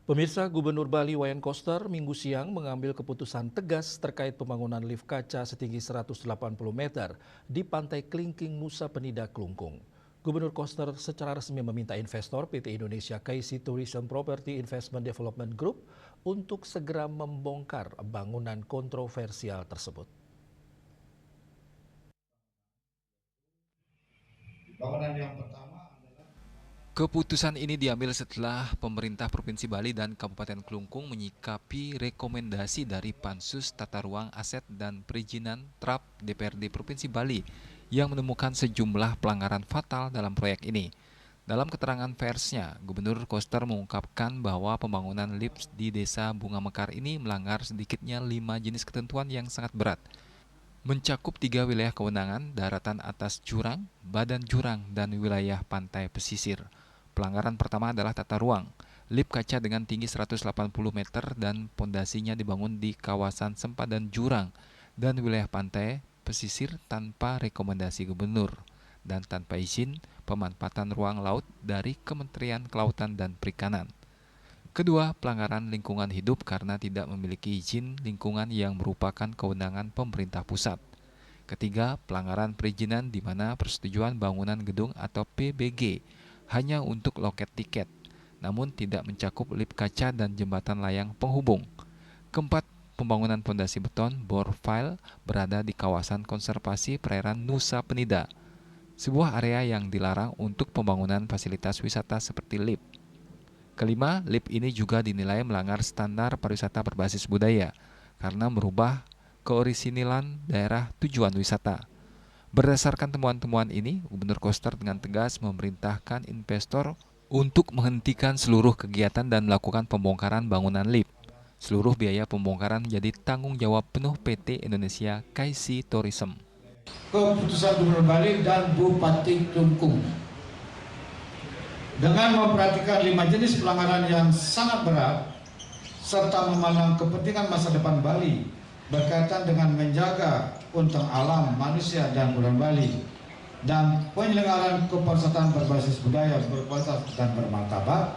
Pemirsa, Gubernur Bali Wayan Koster Minggu siang mengambil keputusan tegas terkait pembangunan lift kaca setinggi 180 meter di Pantai Klingking, Nusa Penida, Klungkung. Gubernur Koster secara resmi meminta investor PT Indonesia KC Tourism Property Investment Development Group untuk segera membongkar bangunan kontroversial tersebut. Bangunan yang pertama. Keputusan ini diambil setelah pemerintah Provinsi Bali dan Kabupaten Klungkung menyikapi rekomendasi dari Pansus Tata Ruang Aset dan Perizinan TRAP DPRD Provinsi Bali yang menemukan sejumlah pelanggaran fatal dalam proyek ini. Dalam keterangan persnya, Gubernur Koster mengungkapkan bahwa pembangunan lift di Desa Bunga Mekar ini melanggar sedikitnya 5 jenis ketentuan yang sangat berat. Mencakup 3 wilayah kewenangan, daratan atas jurang, badan jurang, dan wilayah pantai pesisir. Pelanggaran pertama adalah tata ruang. Lift kaca dengan tinggi 180 meter dan pondasinya dibangun di kawasan sempadan jurang dan wilayah pantai pesisir tanpa rekomendasi gubernur dan tanpa izin pemanfaatan ruang laut dari Kementerian Kelautan dan Perikanan. Kedua, pelanggaran lingkungan hidup karena tidak memiliki izin lingkungan yang merupakan kewenangan pemerintah pusat. Ketiga, pelanggaran perizinan di mana persetujuan bangunan gedung atau PBG hanya untuk loket tiket, namun tidak mencakup lift kaca dan jembatan layang penghubung. Keempat, pembangunan pondasi beton bor file berada di kawasan konservasi perairan Nusa Penida, sebuah area yang dilarang untuk pembangunan fasilitas wisata seperti lift. Kelima, lift ini juga dinilai melanggar standar pariwisata berbasis budaya karena merubah keorisinilan daerah tujuan wisata. Berdasarkan temuan-temuan ini, Gubernur Koster dengan tegas memerintahkan investor untuk menghentikan seluruh kegiatan dan melakukan pembongkaran bangunan lift. Seluruh biaya pembongkaran menjadi tanggung jawab penuh PT Indonesia KC Tourism. Keputusan Gubernur Bali dan Bupati Klungkung dengan memperhatikan 5 jenis pelanggaran yang sangat berat serta memandang kepentingan masa depan Bali berkaitan dengan menjaga untung alam, manusia, dan budaya Bali dan penyelenggaraan kepariwisataan berbasis budaya, berkualitas, dan bermartabat,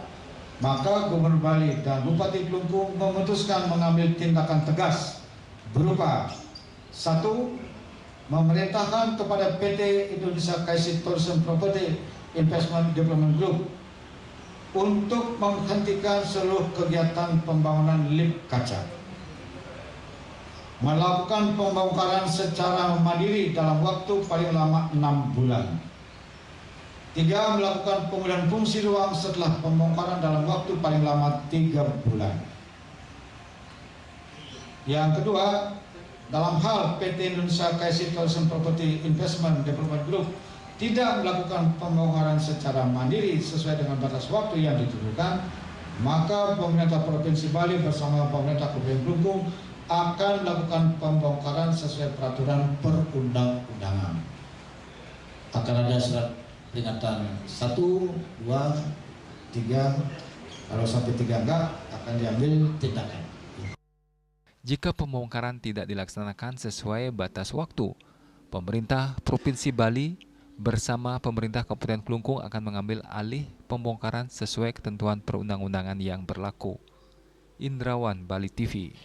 maka Gubernur Bali dan Bupati Klungkung memutuskan mengambil tindakan tegas berupa 1. Memerintahkan kepada PT Indonesia KC Tourism Property Investment Development Group untuk menghentikan seluruh kegiatan pembangunan lift kaca, melakukan pembongkaran secara mandiri dalam waktu paling lama 6 bulan. 3. Melakukan pemulihan fungsi ruang setelah pembongkaran dalam waktu paling lama 3 bulan. Yang kedua, dalam hal PT Indonesia KC Tourism Property Investment Development Group tidak melakukan pembongkaran secara mandiri sesuai dengan batas waktu yang ditentukan, maka pemerintah Provinsi Bali bersama pemerintah Kabupaten Klungkung akan melakukan pembongkaran sesuai peraturan perundang-undangan. Akan ada surat peringatan 1, 2, 3, kalau sampai 3 enggak akan diambil tindakan. Jika pembongkaran tidak dilaksanakan sesuai batas waktu, pemerintah Provinsi Bali bersama pemerintah Kabupaten Klungkung akan mengambil alih pembongkaran sesuai ketentuan perundang-undangan yang berlaku. Indrawan, Bali TV.